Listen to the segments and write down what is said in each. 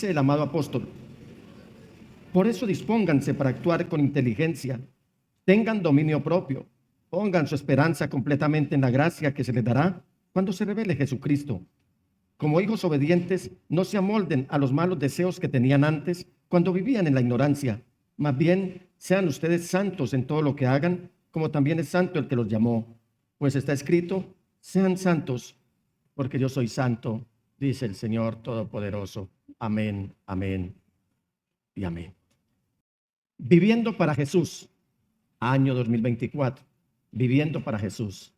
Dice el amado apóstol: por eso dispónganse para actuar con inteligencia, tengan dominio propio, pongan su esperanza completamente en la gracia que se les dará cuando se revele Jesucristo. Como hijos obedientes, no se amolden a los malos deseos que tenían antes cuando vivían en la ignorancia. Más bien, sean ustedes santos en todo lo que hagan, como también es santo el que los llamó. Pues está escrito: sean santos, porque yo soy santo, dice el Señor Todopoderoso. Amén, amén y amén. Viviendo para Jesús, año 2024. Viviendo para Jesús.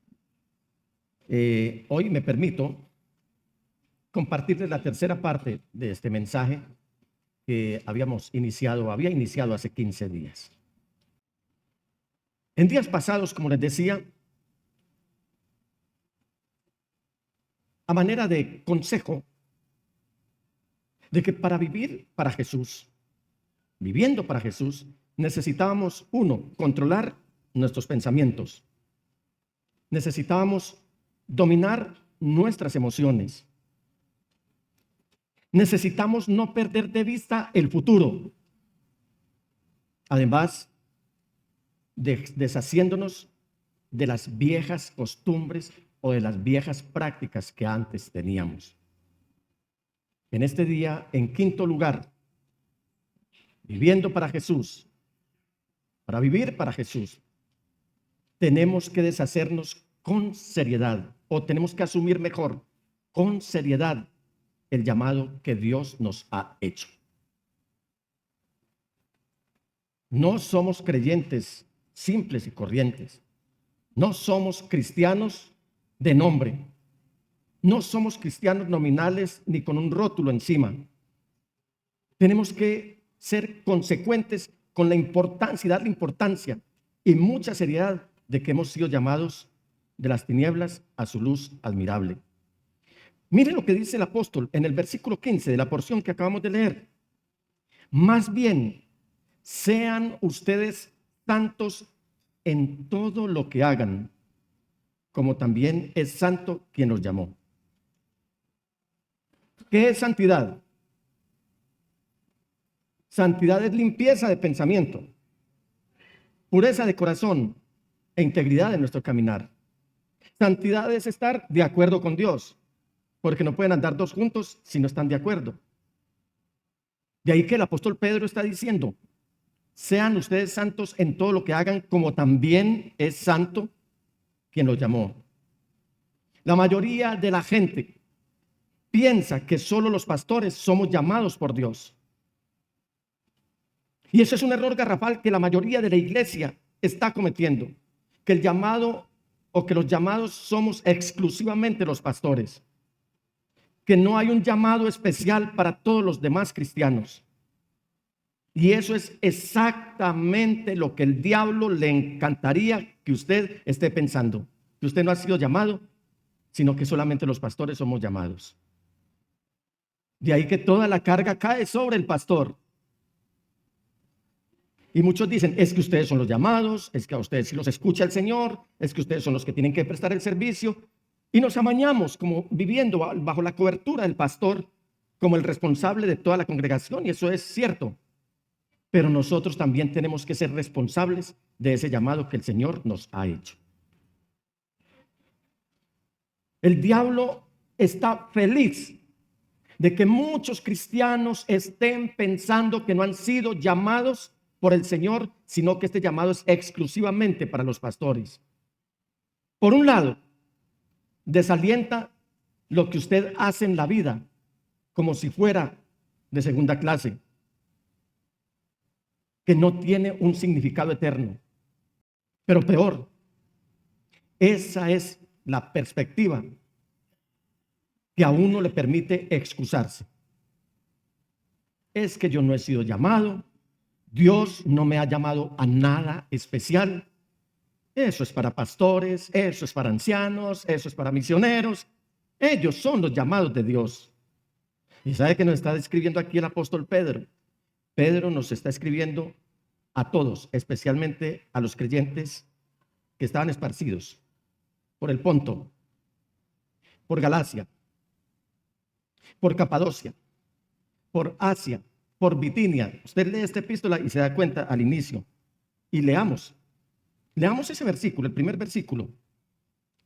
Hoy me permito compartirles la tercera parte de este mensaje que había iniciado hace 15 días. En días pasados, como les decía, a manera de consejo, de que para vivir para Jesús, viviendo para Jesús, necesitábamos, uno, controlar nuestros pensamientos. Necesitábamos dominar nuestras emociones. Necesitamos no perder de vista el futuro. Además, deshaciéndonos de las viejas costumbres o de las viejas prácticas que antes teníamos. En este día, en quinto lugar, viviendo para Jesús, para vivir para Jesús, tenemos que deshacernos con seriedad, o tenemos que asumir mejor, con seriedad, el llamado que Dios nos ha hecho. No somos creyentes simples y corrientes. No somos cristianos de nombre. No somos cristianos nominales ni con un rótulo encima. Tenemos que ser consecuentes con la importancia y darle importancia y mucha seriedad de que hemos sido llamados de las tinieblas a su luz admirable. Mire lo que dice el apóstol en el versículo 15 de la porción que acabamos de leer. Más bien, sean ustedes santos en todo lo que hagan, como también es santo quien los llamó. ¿Qué es santidad? Santidad es limpieza de pensamiento, pureza de corazón e integridad en nuestro caminar. Santidad es estar de acuerdo con Dios, porque no pueden andar dos juntos si no están de acuerdo. De ahí que el apóstol Pedro está diciendo: sean ustedes santos en todo lo que hagan, como también es santo quien los llamó. La mayoría de la gente piensa que solo los pastores somos llamados por Dios. Y eso es un error garrafal que la mayoría de la iglesia está cometiendo, que el llamado o que los llamados somos exclusivamente los pastores, que no hay un llamado especial para todos los demás cristianos. Y eso es exactamente lo que el diablo le encantaría que usted esté pensando, que usted no ha sido llamado, sino que solamente los pastores somos llamados. De ahí que toda la carga cae sobre el pastor. Y muchos dicen: es que ustedes son los llamados, es que a ustedes sí los escucha el Señor, es que ustedes son los que tienen que prestar el servicio. Y nos amañamos como viviendo bajo la cobertura del pastor como el responsable de toda la congregación, y eso es cierto. Pero nosotros también tenemos que ser responsables de ese llamado que el Señor nos ha hecho. El diablo está feliz de que muchos cristianos estén pensando que no han sido llamados por el Señor, sino que este llamado es exclusivamente para los pastores. Por un lado, desalienta lo que usted hace en la vida como si fuera de segunda clase, que no tiene un significado eterno. Pero peor, esa es la perspectiva que a uno le permite excusarse. Es que yo no he sido llamado, Dios no me ha llamado a nada especial. Eso es para pastores, eso es para ancianos, eso es para misioneros. Ellos son los llamados de Dios. ¿Y sabe que nos está escribiendo aquí el apóstol Pedro? Pedro nos está escribiendo a todos, especialmente a los creyentes que estaban esparcidos por el Ponto, por Galacia, por Capadocia, por Asia, por Bitinia. Usted lee esta epístola y se da cuenta al inicio. Y leamos ese versículo, el primer versículo.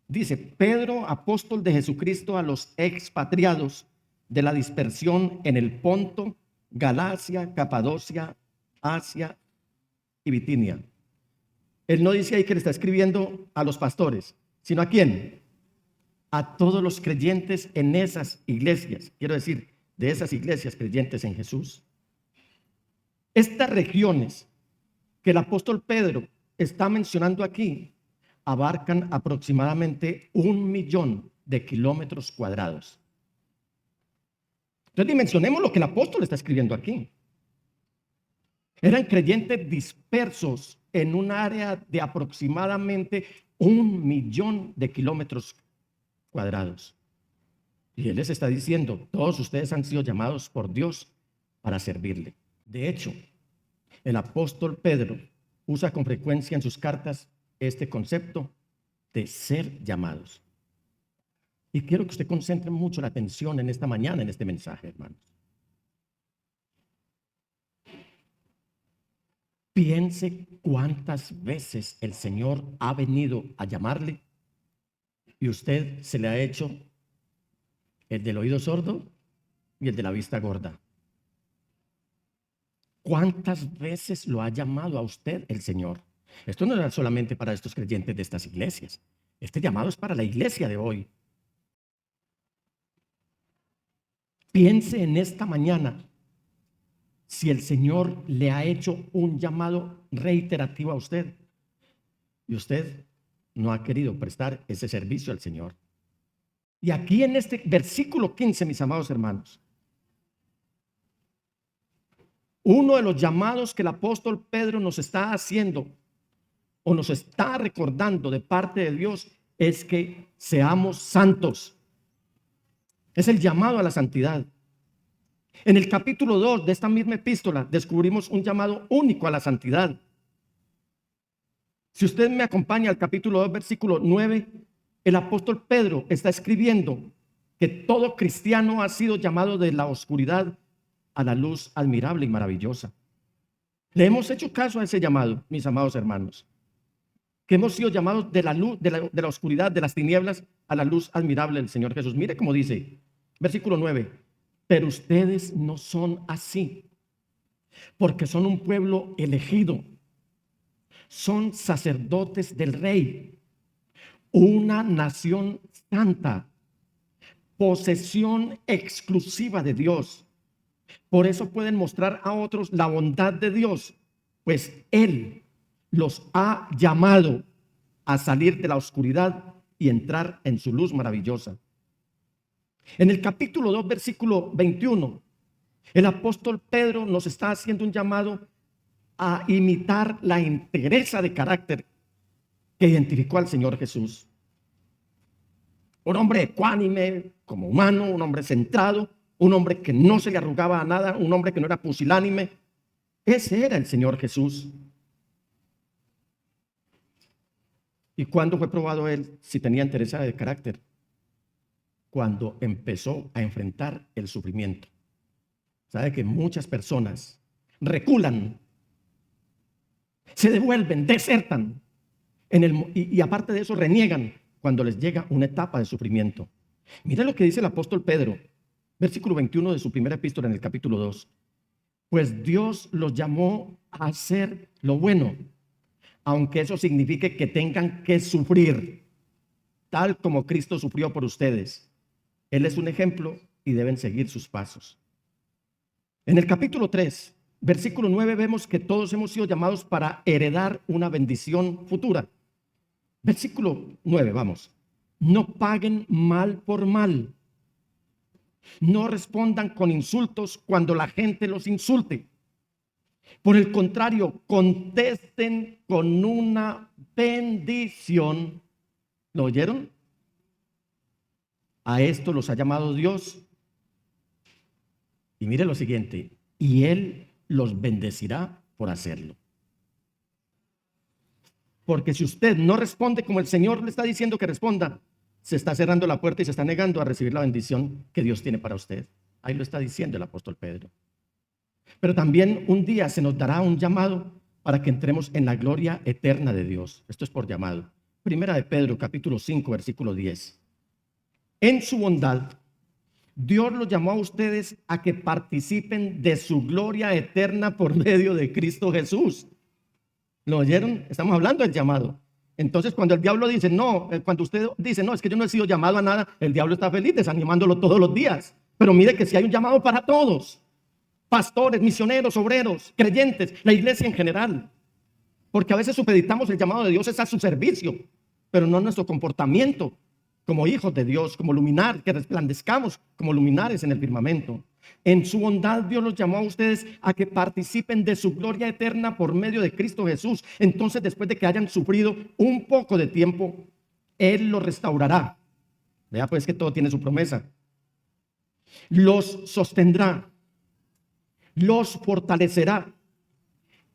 Dice: Pedro, apóstol de Jesucristo, a los expatriados de la dispersión en el Ponto, Galacia, Capadocia, Asia y Bitinia. Él no dice ahí que le está escribiendo a los pastores, sino ¿a quién? A todos los creyentes en esas iglesias. Quiero decir, de esas iglesias creyentes en Jesús. Estas regiones que el apóstol Pedro está mencionando aquí abarcan aproximadamente 1.000.000 de kilómetros cuadrados. Entonces dimensionemos lo que el apóstol está escribiendo aquí. Eran creyentes dispersos en un área de aproximadamente 1.000.000 de kilómetros cuadrados. Y él les está diciendo: todos ustedes han sido llamados por Dios para servirle. De hecho, el apóstol Pedro usa con frecuencia en sus cartas este concepto de ser llamados. Y quiero que usted concentre mucho la atención en esta mañana, en este mensaje, hermanos. Piense cuántas veces el Señor ha venido a llamarle y usted se le ha hecho el del oído sordo y el de la vista gorda. ¿Cuántas veces lo ha llamado a usted el Señor? Esto no era solamente para estos creyentes de estas iglesias. Este llamado es para la iglesia de hoy. Piense en esta mañana si el Señor le ha hecho un llamado reiterativo a usted y usted no ha querido prestar ese servicio al Señor. Y aquí en este versículo 15, mis amados hermanos, uno de los llamados que el apóstol Pedro nos está haciendo o nos está recordando de parte de Dios es que seamos santos. Es el llamado a la santidad. En el capítulo 2 de esta misma epístola descubrimos un llamado único a la santidad. Si usted me acompaña al capítulo 2, versículo 9, el apóstol Pedro está escribiendo que todo cristiano ha sido llamado de la oscuridad a la luz admirable y maravillosa. Le hemos hecho caso a ese llamado, mis amados hermanos, que hemos sido llamados de la luz, de la oscuridad, de las tinieblas, a la luz admirable del Señor Jesús. Mire cómo dice, versículo 9, pero ustedes no son así, porque son un pueblo elegido, son sacerdotes del Rey, una nación santa, posesión exclusiva de Dios. Por eso pueden mostrar a otros la bondad de Dios, pues Él los ha llamado a salir de la oscuridad y entrar en su luz maravillosa. En el capítulo 2, versículo 21, el apóstol Pedro nos está haciendo un llamado a imitar la entereza de carácter que identificó al Señor Jesús. Un hombre ecuánime como humano, un hombre centrado, un hombre que no se le arrugaba a nada, un hombre que no era pusilánime. Ese era el Señor Jesús. ¿Y cuándo fue probado él si tenía entereza de carácter? Cuando empezó a enfrentar el sufrimiento. Sabe que muchas personas reculan, se devuelven, desertan, y aparte de eso reniegan cuando les llega una etapa de sufrimiento. Mira lo que dice el apóstol Pedro, versículo 21 de su primera epístola en el capítulo 2. Pues Dios los llamó a hacer lo bueno, aunque eso signifique que tengan que sufrir, tal como Cristo sufrió por ustedes. Él es un ejemplo y deben seguir sus pasos. En el capítulo 3, versículo 9, vemos que todos hemos sido llamados para heredar una bendición futura. Versículo 9, vamos. No paguen mal por mal. No respondan con insultos cuando la gente los insulte. Por el contrario, contesten con una bendición. ¿Lo oyeron? A esto los ha llamado Dios. Y mire lo siguiente, y Él los bendecirá por hacerlo. Porque si usted no responde como el Señor le está diciendo que responda, se está cerrando la puerta y se está negando a recibir la bendición que Dios tiene para usted. Ahí lo está diciendo el apóstol Pedro. Pero también un día se nos dará un llamado para que entremos en la gloria eterna de Dios. Esto es por llamado. Primera de Pedro, capítulo 5, versículo 10. En su bondad, Dios los llamó a ustedes a que participen de su gloria eterna por medio de Cristo Jesús. ¿Lo oyeron? Estamos hablando del llamado. Entonces, cuando el diablo dice, no, cuando usted dice, no, es que yo no he sido llamado a nada, el diablo está feliz desanimándolo todos los días. Pero mire que si hay un llamado para todos, pastores, misioneros, obreros, creyentes, la iglesia en general. Porque a veces supeditamos el llamado de Dios es a su servicio, pero no a nuestro comportamiento como hijos de Dios, como luminares, que resplandezcamos como luminares en el firmamento. En su bondad Dios los llamó a ustedes a que participen de su gloria eterna por medio de Cristo Jesús. Entonces, después de que hayan sufrido un poco de tiempo, Él los restaurará. Vea pues que todo tiene su promesa. Los sostendrá, los fortalecerá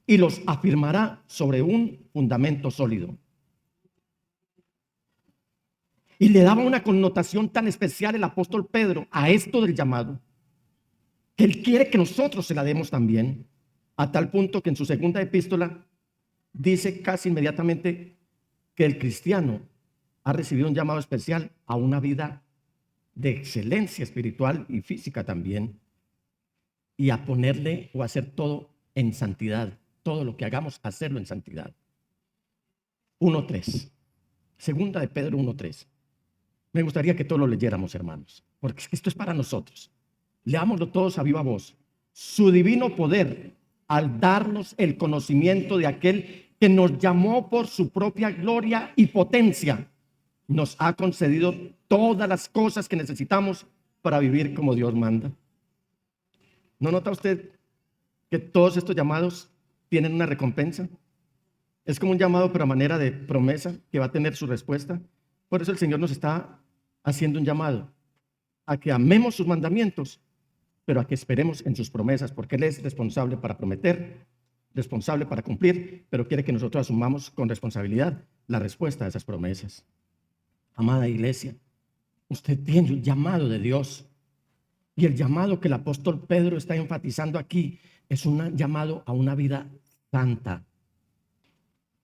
y los afirmará sobre un fundamento sólido. Y le daba una connotación tan especial el apóstol Pedro a esto del llamado, que él quiere que nosotros se la demos también, a tal punto que en su segunda epístola dice casi inmediatamente que el cristiano ha recibido un llamado especial a una vida de excelencia espiritual y física también, y a ponerle o hacer todo en santidad, todo lo que hagamos, hacerlo en santidad. 1:3, segunda de Pedro 1:3. Me gustaría que todos lo leyéramos, hermanos, porque esto es para nosotros. Leámoslo todos a viva voz. Su divino poder, al darnos el conocimiento de aquel que nos llamó por su propia gloria y potencia, nos ha concedido todas las cosas que necesitamos para vivir como Dios manda. ¿No nota usted que todos estos llamados tienen una recompensa? Es como un llamado, pero a manera de promesa que va a tener su respuesta. Por eso el Señor nos está haciendo un llamado a que amemos sus mandamientos, pero a que esperemos en sus promesas, porque Él es responsable para prometer, responsable para cumplir, pero quiere que nosotros asumamos con responsabilidad la respuesta a esas promesas. Amada iglesia, usted tiene un llamado de Dios, y el llamado que el apóstol Pedro está enfatizando aquí es un llamado a una vida santa.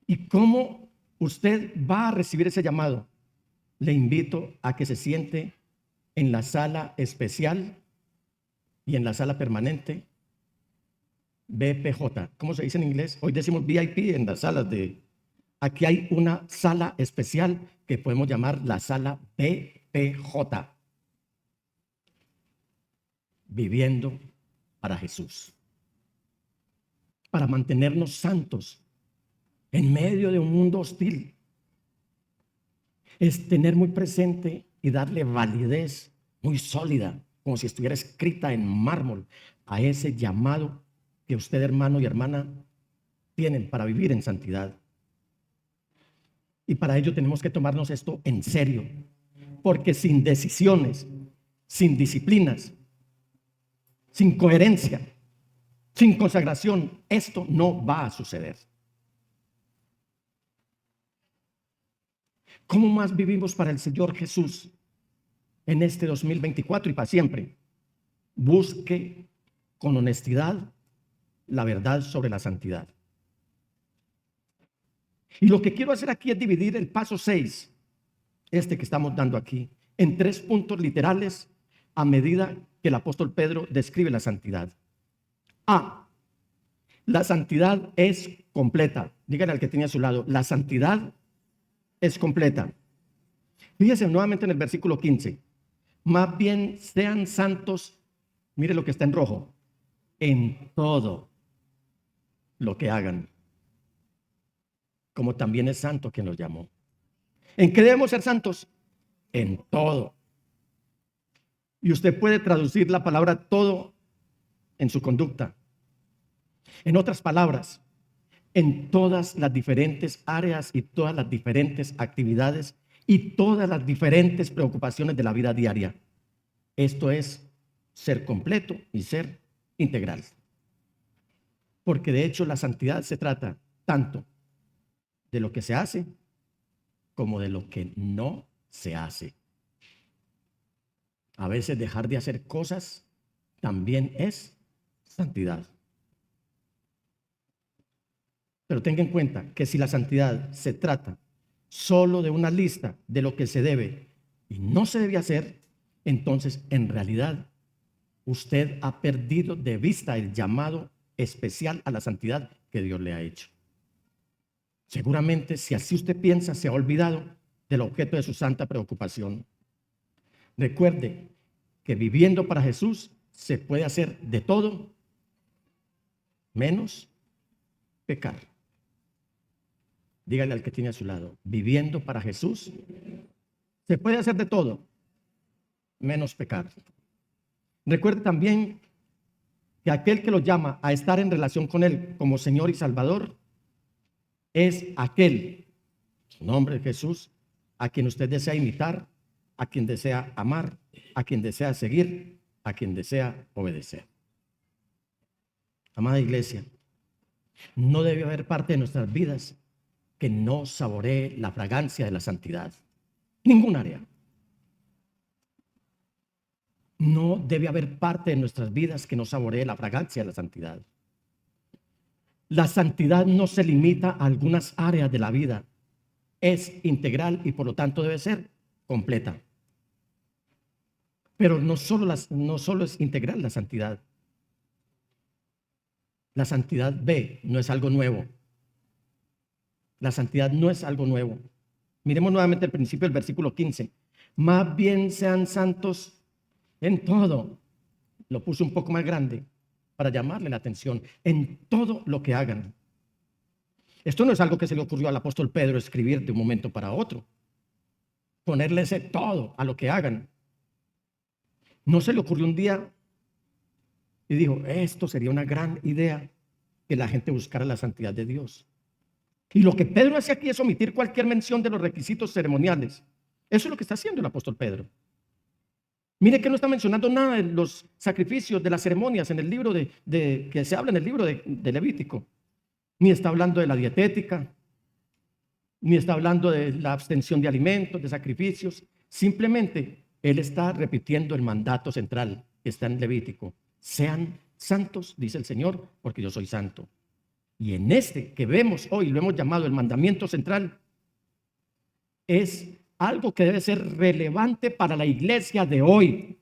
¿Y cómo usted va a recibir ese llamado? Le invito a que se siente en la sala especial y en la sala permanente BPJ. ¿Cómo se dice en inglés? Hoy decimos VIP en las salas de... Aquí hay una sala especial que podemos llamar la sala BPJ. Viviendo para Jesús. Para mantenernos santos en medio de un mundo hostil. Es tener muy presente y darle validez muy sólida, como si estuviera escrita en mármol, a ese llamado que usted, hermano y hermana, tienen para vivir en santidad. Y para ello tenemos que tomarnos esto en serio, porque sin decisiones, sin disciplinas, sin coherencia, sin consagración, esto no va a suceder. ¿Cómo más vivimos para el Señor Jesús en este 2024 y para siempre? Busque con honestidad la verdad sobre la santidad. Y lo que quiero hacer aquí es dividir el paso 6, este que estamos dando aquí, en 3 puntos literales a medida que el apóstol Pedro describe la santidad. A, la santidad es completa. Dígale al que tiene a su lado, la santidad es completa. Fíjese nuevamente en el versículo 15. Más bien sean santos, mire lo que está en rojo, en todo lo que hagan, como también es santo quien los llamó. ¿En qué debemos ser santos? En todo. Y usted puede traducir la palabra todo en su conducta. En otras palabras, en todas las diferentes áreas y todas las diferentes actividades y todas las diferentes preocupaciones de la vida diaria. Esto es ser completo y ser integral. Porque de hecho la santidad se trata tanto de lo que se hace como de lo que no se hace. A veces dejar de hacer cosas también es santidad. Pero tenga en cuenta que si la santidad se trata solo de una lista de lo que se debe y no se debe hacer, entonces en realidad usted ha perdido de vista el llamado especial a la santidad que Dios le ha hecho. Seguramente, si así usted piensa, se ha olvidado del objeto de su santa preocupación. Recuerde que viviendo para Jesús se puede hacer de todo menos pecar. Dígale al que tiene a su lado, viviendo para Jesús se puede hacer de todo menos pecar. Recuerde también que aquel que lo llama a estar en relación con Él como Señor y Salvador es aquel, su nombre es Jesús, a quien usted desea imitar, a quien desea amar, a quien desea seguir, a quien desea obedecer. Amada iglesia, no debe haber parte de nuestras vidas que no saboree la fragancia de la santidad. Ningún área. No debe haber parte de nuestras vidas que no saboree la fragancia de la santidad. La santidad no se limita a algunas áreas de la vida. Es integral y por lo tanto debe ser completa. Pero no solo es integral la santidad. La santidad no es algo nuevo. La santidad no es algo nuevo. Miremos nuevamente el principio del versículo 15. Más bien sean santos en todo. Lo puse un poco más grande para llamarle la atención. En todo lo que hagan. Esto no es algo que se le ocurrió al apóstol Pedro escribir de un momento para otro. Ponerle ese todo a lo que hagan. No se le ocurrió un día y dijo, esto sería una gran idea, que la gente buscara la santidad de Dios. Y lo que Pedro hace aquí es omitir cualquier mención de los requisitos ceremoniales. Eso es lo que está haciendo el apóstol Pedro. Mire que no está mencionando nada de los sacrificios, de las ceremonias en el libro que se habla en el libro de Levítico. Ni está hablando de la dietética, ni está hablando de la abstención de alimentos, de sacrificios. Simplemente él está repitiendo el mandato central que está en Levítico. Sean santos, dice el Señor, porque yo soy santo. Y en este que vemos hoy, lo hemos llamado el mandamiento central, es algo que debe ser relevante para la iglesia de hoy.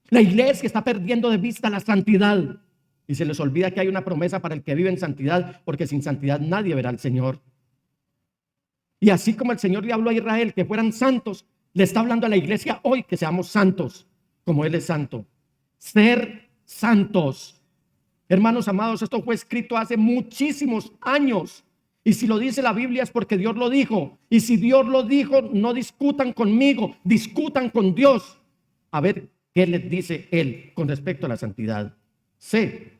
La iglesia está perdiendo de vista la santidad y se les olvida que hay una promesa para el que vive en santidad, porque sin santidad nadie verá al Señor. Y así como el Señor le habló a Israel que fueran santos, le está hablando a la iglesia hoy que seamos santos, como Él es santo. Ser santos. Hermanos amados, esto fue escrito hace muchísimos años. Y si lo dice la Biblia es porque Dios lo dijo. Y si Dios lo dijo, no discutan conmigo, discutan con Dios. A ver qué les dice Él con respecto a la santidad. C.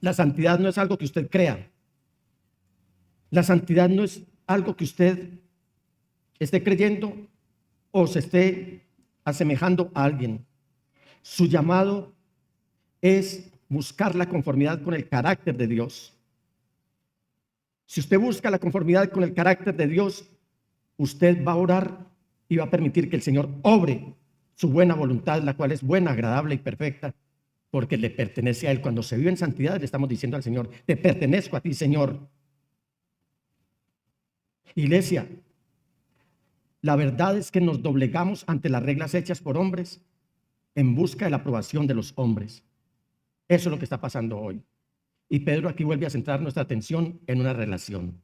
La santidad no es algo que usted crea. La santidad no es algo que usted esté creyendo o se esté asemejando a alguien. Su llamado es buscar la conformidad con el carácter de Dios. Si usted busca la conformidad con el carácter de Dios, usted va a orar y va a permitir que el Señor obre su buena voluntad, la cual es buena, agradable y perfecta, porque le pertenece a Él. Cuando se vive en santidad, le estamos diciendo al Señor, te pertenezco a ti, Señor. Iglesia, la verdad es que nos doblegamos ante las reglas hechas por hombres en busca de la aprobación de los hombres. Eso es lo que está pasando hoy. Y Pedro aquí vuelve a centrar nuestra atención en una relación.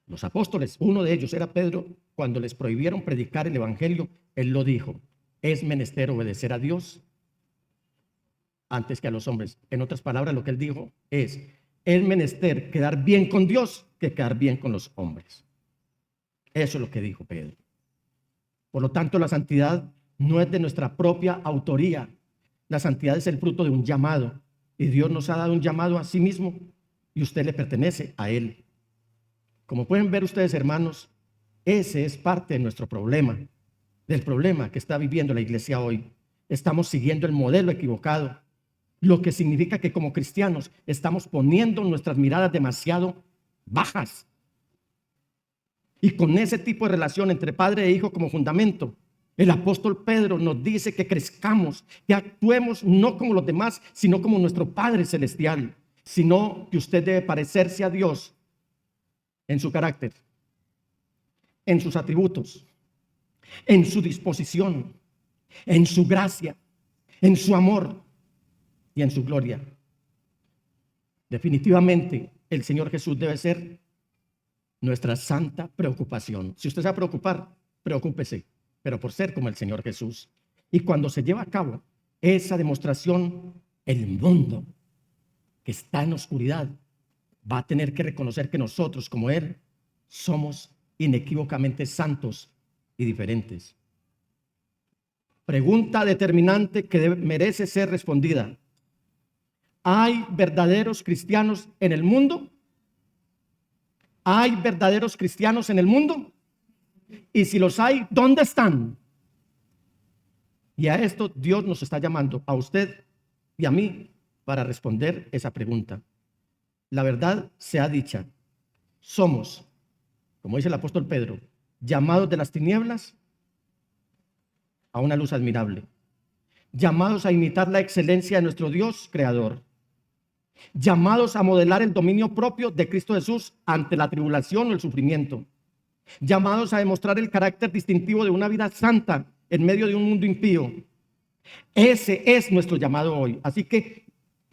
Los apóstoles, uno de ellos era Pedro, cuando les prohibieron predicar el evangelio, él lo dijo, es menester obedecer a Dios antes que a los hombres. En otras palabras, lo que él dijo es menester quedar bien con Dios que quedar bien con los hombres. Eso es lo que dijo Pedro. Por lo tanto, la santidad no es de nuestra propia autoría. La santidad es el fruto de un llamado. Y Dios nos ha dado un llamado a sí mismo y usted le pertenece a Él. Como pueden ver ustedes, hermanos, ese es parte de nuestro problema, del problema que está viviendo la iglesia hoy. Estamos siguiendo el modelo equivocado, lo que significa que como cristianos estamos poniendo nuestras miradas demasiado bajas. Y con ese tipo de relación entre padre e hijo como fundamento, El apóstol Pedro nos dice que crezcamos, que actuemos no como los demás, sino como nuestro Padre Celestial, sino que usted debe parecerse a Dios en su carácter, en sus atributos, en su disposición, en su gracia, en su amor y en su gloria. Definitivamente, el Señor Jesús debe ser nuestra santa preocupación. Si usted se va a preocupar, preocúpese, pero por ser como el Señor Jesús. Y cuando se lleva a cabo esa demostración, el mundo que está en oscuridad va a tener que reconocer que nosotros, como Él, somos inequívocamente santos y diferentes. Pregunta determinante que merece ser respondida. ¿Hay verdaderos cristianos en el mundo? ¿Hay verdaderos cristianos en el mundo? Y si los hay, ¿dónde están? Y a esto Dios nos está llamando, a usted y a mí, para responder esa pregunta. La verdad sea dicha, somos, como dice el apóstol Pedro, llamados de las tinieblas a una luz admirable, llamados a imitar la excelencia de nuestro Dios creador, llamados a modelar el dominio propio de Cristo Jesús ante la tribulación o el sufrimiento, llamados a demostrar el carácter distintivo de una vida santa en medio de un mundo impío. Ese es nuestro llamado hoy. Así que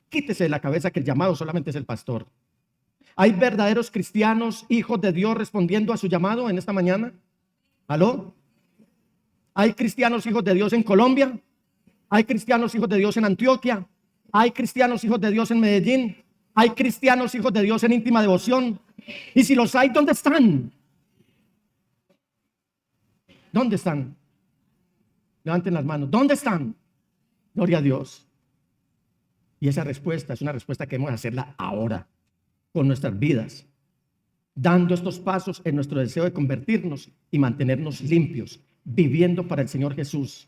quítese de la cabeza que el llamado solamente es el pastor. ¿Hay verdaderos cristianos, hijos de Dios, respondiendo a su llamado en esta mañana? ¿Aló? ¿Hay cristianos, hijos de Dios en Colombia? ¿Hay cristianos, hijos de Dios en Antioquia? ¿Hay cristianos, hijos de Dios en Medellín? ¿Hay cristianos, hijos de Dios en íntima devoción? Y si los hay, ¿dónde están? ¿Dónde están? Levanten las manos. ¿Dónde están? Gloria a Dios. Y esa respuesta es una respuesta que debemos hacerla ahora, con nuestras vidas, dando estos pasos en nuestro deseo de convertirnos y mantenernos limpios, viviendo para el Señor Jesús.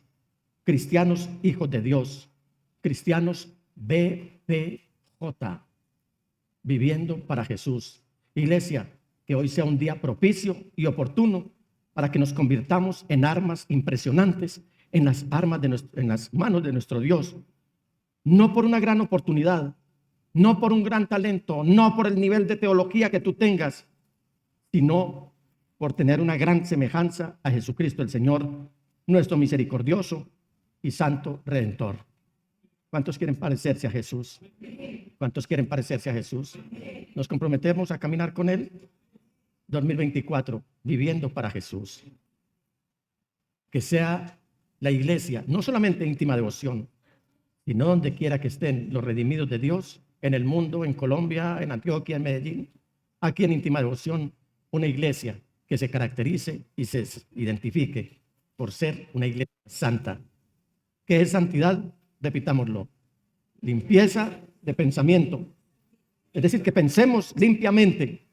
Cristianos, hijos de Dios. Cristianos, BPJ. Viviendo para Jesús. Iglesia, que hoy sea un día propicio y oportuno para que nos convirtamos en armas impresionantes en las manos de nuestro Dios. No por una gran oportunidad, no por un gran talento, no por el nivel de teología que tú tengas, sino por tener una gran semejanza a Jesucristo el Señor, nuestro misericordioso y santo Redentor. ¿Cuántos quieren parecerse a Jesús? ¿Cuántos quieren parecerse a Jesús? ¿Nos comprometemos a caminar con Él? 2024, viviendo para Jesús. Que sea la iglesia, no solamente íntima devoción, sino donde quiera que estén los redimidos de Dios, en el mundo, en Colombia, en Antioquia, en Medellín, aquí en íntima devoción, una iglesia que se caracterice y se identifique por ser una iglesia santa. ¿Qué es santidad? Repitámoslo. Limpieza de pensamiento. Es decir, que pensemos limpiamente,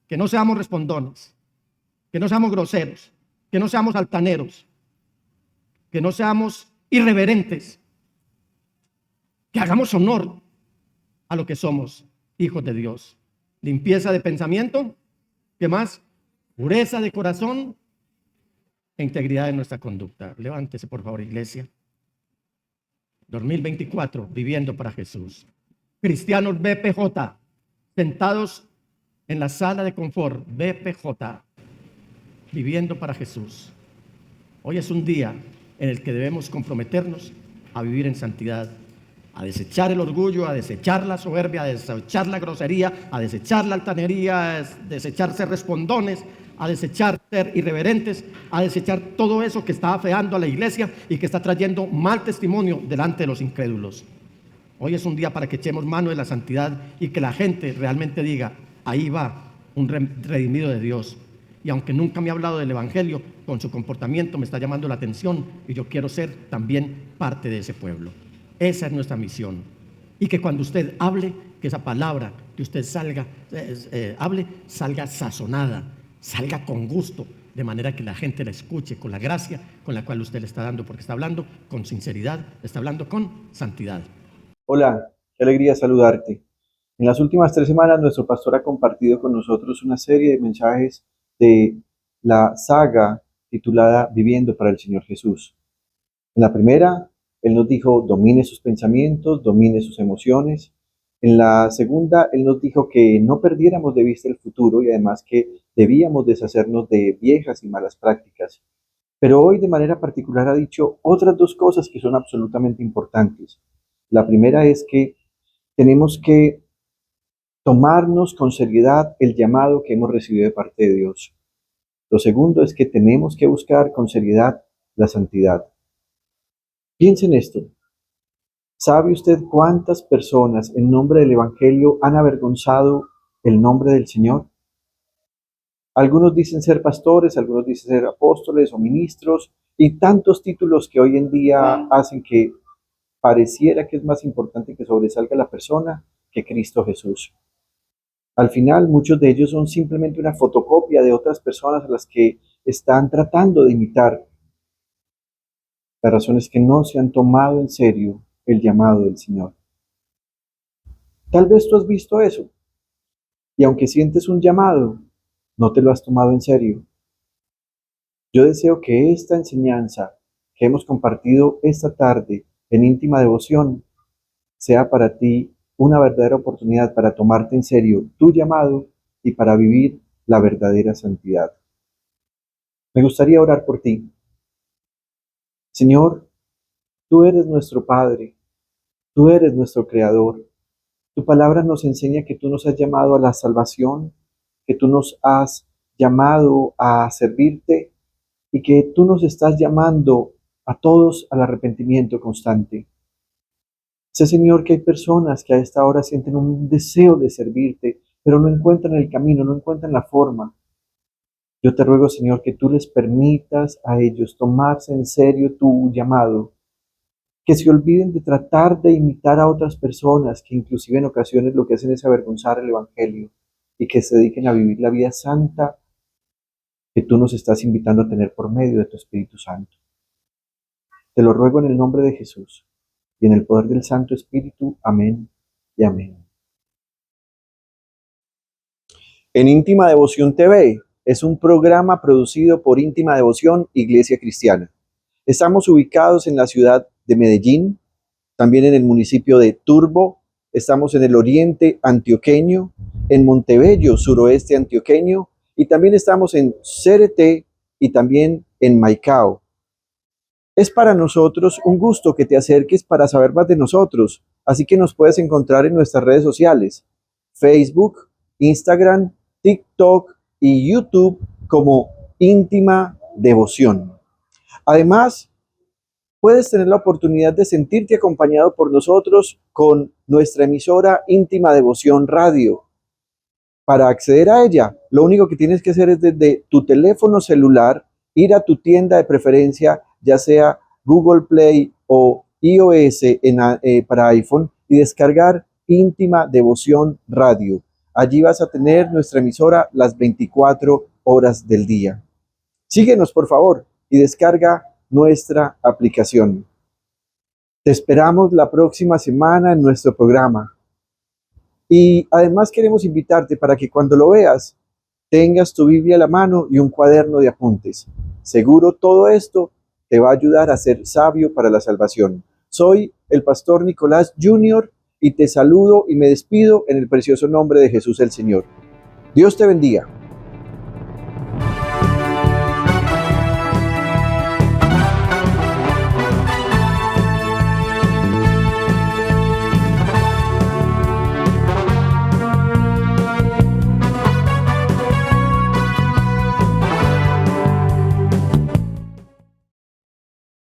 que no seamos respondones, que no seamos groseros, que no seamos altaneros, que no seamos irreverentes, que hagamos honor a lo que somos, hijos de Dios. Limpieza de pensamiento, ¿qué más? Pureza de corazón e integridad de nuestra conducta. Levántese, por favor, iglesia. 2024, viviendo para Jesús. Cristianos BPJ, sentados en la sala de confort, BPJ, viviendo para Jesús. Hoy es un día en el que debemos comprometernos a vivir en santidad, a desechar el orgullo, a desechar la soberbia, a desechar la grosería, a desechar la altanería, a desechar ser respondones, a desechar ser irreverentes, a desechar todo eso que está afeando a la iglesia y que está trayendo mal testimonio delante de los incrédulos. Hoy es un día para que echemos mano de la santidad y que la gente realmente diga, ahí va un redimido de Dios. Y aunque nunca me ha hablado del evangelio, con su comportamiento me está llamando la atención y yo quiero ser también parte de ese pueblo. Esa es nuestra misión. Y que cuando usted hable, que esa palabra que usted hable, salga sazonada, salga con gusto, de manera que la gente la escuche con la gracia con la cual usted le está dando, porque está hablando con sinceridad, está hablando con santidad. Hola, qué alegría saludarte. En las últimas 3 semanas, nuestro pastor ha compartido con nosotros una serie de mensajes de la saga titulada Viviendo para el Señor Jesús. En la primera, Él nos dijo, domine sus pensamientos, domine sus emociones. En la segunda, Él nos dijo que no perdiéramos de vista el futuro y además que debíamos deshacernos de viejas y malas prácticas. Pero hoy de manera particular ha dicho otras dos cosas que son absolutamente importantes. La primera es que tenemos que tomarnos con seriedad el llamado que hemos recibido de parte de Dios. Lo segundo es que tenemos que buscar con seriedad la santidad. Piense en esto. ¿Sabe usted cuántas personas en nombre del Evangelio han avergonzado el nombre del Señor? Algunos dicen ser pastores, algunos dicen ser apóstoles o ministros, y tantos títulos que hoy en día hacen que pareciera que es más importante que sobresalga la persona que Cristo Jesús. Al final, muchos de ellos son simplemente una fotocopia de otras personas a las que están tratando de imitar. La razón es que no se han tomado en serio el llamado del Señor. Tal vez tú has visto eso, y aunque sientes un llamado, no te lo has tomado en serio. Yo deseo que esta enseñanza que hemos compartido esta tarde en íntima devoción sea para ti una verdadera oportunidad para tomarte en serio tu llamado y para vivir la verdadera santidad. Me gustaría orar por ti. Señor, tú eres nuestro Padre, tú eres nuestro Creador. Tu palabra nos enseña que tú nos has llamado a la salvación, que tú nos has llamado a servirte y que tú nos estás llamando a todos al arrepentimiento constante. Sé, Señor, que hay personas que a esta hora sienten un deseo de servirte, pero no encuentran el camino, no encuentran la forma. Yo te ruego, Señor, que tú les permitas a ellos tomarse en serio tu llamado, que se olviden de tratar de imitar a otras personas, que inclusive en ocasiones lo que hacen es avergonzar el Evangelio, y que se dediquen a vivir la vida santa que tú nos estás invitando a tener por medio de tu Espíritu Santo. Te lo ruego en el nombre de Jesús y en el poder del Santo Espíritu. Amén y amén. En Íntima Devoción TV es un programa producido por Íntima Devoción Iglesia Cristiana. Estamos ubicados en la ciudad de Medellín, también en el municipio de Turbo, estamos en el oriente antioqueño, en Montebello, suroeste antioqueño, y también estamos en Cereté y también en Maicao. Es para nosotros un gusto que te acerques para saber más de nosotros, así que nos puedes encontrar en nuestras redes sociales, Facebook, Instagram, TikTok y YouTube como Íntima Devoción. Además, puedes tener la oportunidad de sentirte acompañado por nosotros con nuestra emisora Íntima Devoción Radio. Para acceder a ella, lo único que tienes que hacer es desde tu teléfono celular ir a tu tienda de preferencia, ya sea Google Play o iOS para iPhone, y descargar Íntima Devoción Radio. Allí vas a tener nuestra emisora las 24 horas del día. Síguenos, por favor, y descarga nuestra aplicación. Te esperamos la próxima semana en nuestro programa. Y además queremos invitarte para que cuando lo veas, tengas tu Biblia a la mano y un cuaderno de apuntes. Seguro todo esto te va a ayudar a ser sabio para la salvación. Soy el pastor Nicolás Jr. y te saludo y me despido en el precioso nombre de Jesús el Señor. Dios te bendiga.